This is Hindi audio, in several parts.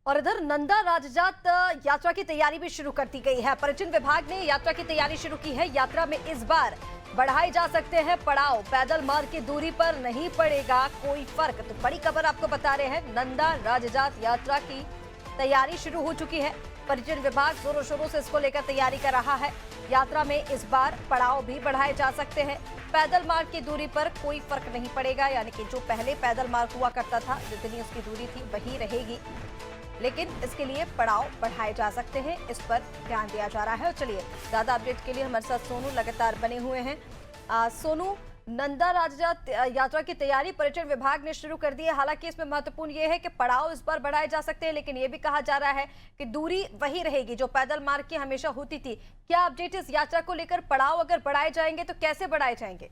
और इधर नंदा राजजात यात्रा की तैयारी भी शुरू कर दी गई है। पर्यटन विभाग ने यात्रा की तैयारी शुरू की है। यात्रा में इस बार बढ़ाए जा सकते हैं पड़ाव, पैदल मार्ग की दूरी पर नहीं पड़ेगा कोई फर्क। तो बड़ी खबर आपको बता रहे हैं, नंदा राजजात यात्रा की तैयारी शुरू हो चुकी है। पर्यटन विभाग जोरों शोरों से इसको लेकर तैयारी कर रहा है। यात्रा में इस बार पड़ाव भी बढ़ाए जा सकते हैं। पैदल मार्ग की दूरी पर कोई फर्क नहीं पड़ेगा, यानी कि जो पहले पैदल मार्ग हुआ करता था, जितनी उसकी दूरी थी वही रहेगी, लेकिन इसके लिए पड़ाव बढ़ाए जा सकते हैं। इस पर ध्यान दिया जा रहा है। और चलिए ज्यादा अपडेट के लिए हमारे साथ सोनू लगातार बने हुए हैं। सोनू, नंदा राजजात यात्रा की तैयारी पर्यटन विभाग ने शुरू कर दी है। हालांकि इसमें महत्वपूर्ण ये है कि पड़ाव इस बार बढ़ाए जा सकते हैं, लेकिन ये भी कहा जा रहा है कि दूरी वही रहेगी जो पैदल मार्ग की हमेशा होती थी। क्या अपडेट इस यात्रा को लेकर? पड़ाव अगर बढ़ाए जाएंगे तो कैसे बढ़ाए जाएंगे?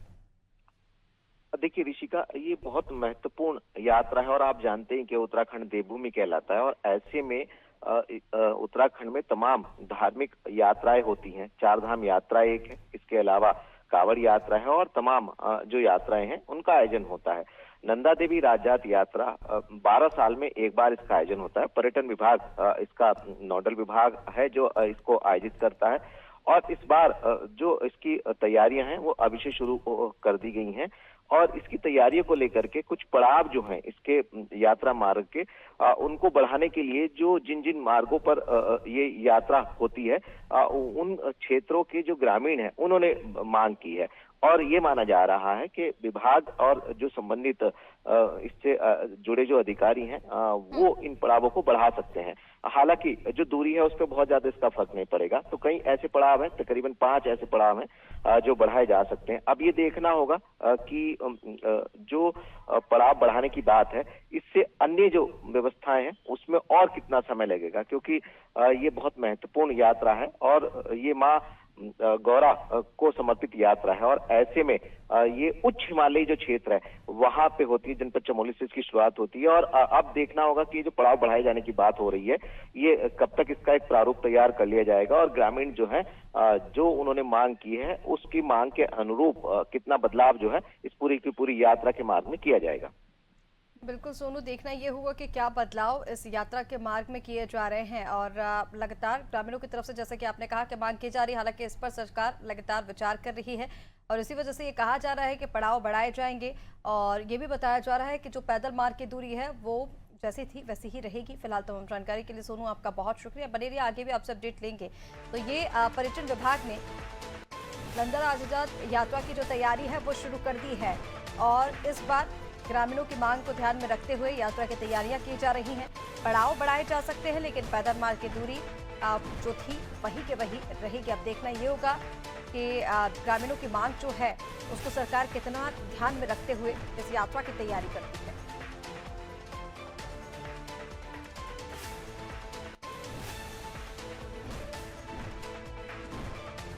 देखिए ऋषिका, ये बहुत महत्वपूर्ण यात्रा है और आप जानते हैं कि उत्तराखंड देवभूमि कहलाता है और ऐसे में उत्तराखंड में तमाम धार्मिक यात्राएं होती हैं। चार धाम यात्रा एक है, इसके अलावा कांवड़ यात्रा है और तमाम जो यात्राएं हैं उनका आयोजन होता है। नंदा देवी राजजात यात्रा 12 साल में एक बार इसका आयोजन होता है। पर्यटन विभाग इसका नोडल विभाग है जो इसको आयोजित करता है और इस बार जो इसकी तैयारियां हैं वो अभी से शुरू कर दी गई हैं और इसकी तैयारियों को लेकर के कुछ पड़ाव जो हैं इसके यात्रा मार्ग के उनको बढ़ाने के लिए जो जिन जिन मार्गों पर ये यात्रा होती है उन क्षेत्रों के जो ग्रामीण हैं उन्होंने मांग की है और ये माना जा रहा है कि विभाग और जो संबंधित इससे जुड़े जो अधिकारी हैं वो इन पड़ावों को बढ़ा सकते हैं। हालांकि जो दूरी है उस पर बहुत ज्यादा इसका फर्क नहीं पड़ेगा। तो कई ऐसे पड़ाव हैं, तकरीबन 5 ऐसे पड़ाव हैं जो बढ़ाए जा सकते हैं। अब ये देखना होगा कि जो पड़ाव बढ़ाने की बात है इससे अन्य जो व्यवस्थाएं हैं उसमें और कितना समय लगेगा, क्योंकि ये बहुत महत्वपूर्ण यात्रा है और ये माँ गौरा को समर्पित यात्रा है और ऐसे में ये उच्च हिमालयी जो क्षेत्र है वहां पे होती है, जनपद चमोली से इसकी शुरुआत होती है। और अब देखना होगा कि ये जो पड़ाव बढ़ाए जाने की बात हो रही है ये कब तक इसका एक प्रारूप तैयार कर लिया जाएगा और ग्रामीण जो है जो उन्होंने मांग की है उसकी मांग के अनुरूप कितना बदलाव जो है इस पूरी की पूरी यात्रा के मार्ग में किया जाएगा। बिल्कुल सोनू, देखना ये होगा कि क्या बदलाव इस यात्रा के मार्ग में किए जा रहे हैं। और लगातार ग्रामीणों की तरफ से, जैसे कि आपने कहा, कि मांग की जा रही है। हालांकि इस पर सरकार लगातार विचार कर रही है और इसी वजह से ये कहा जा रहा है कि पड़ाव बढ़ाए जाएंगे। और ये भी बताया जा रहा है कि जो पैदल मार्ग की दूरी है वो जैसी थी वैसी ही रहेगी। फिलहाल तमाम जानकारी के लिए सोनू आपका बहुत शुक्रिया। बने रहिए, आगे भी आपसे अपडेट लेंगे। तो ये पर्यटन विभाग ने नंदा राजजात यात्रा की जो तैयारी है वो शुरू कर दी है और इस बार ग्रामीणों की मांग को ध्यान में रखते हुए यात्रा की तैयारियां की जा रही हैं। पड़ाव बढ़ाए जा सकते हैं, लेकिन पैदल मार्ग की दूरी जो थी वही के वही रहेगी। अब देखना ये होगा कि ग्रामीणों की मांग जो है उसको सरकार कितना ध्यान में रखते हुए इस यात्रा की तैयारी करती है।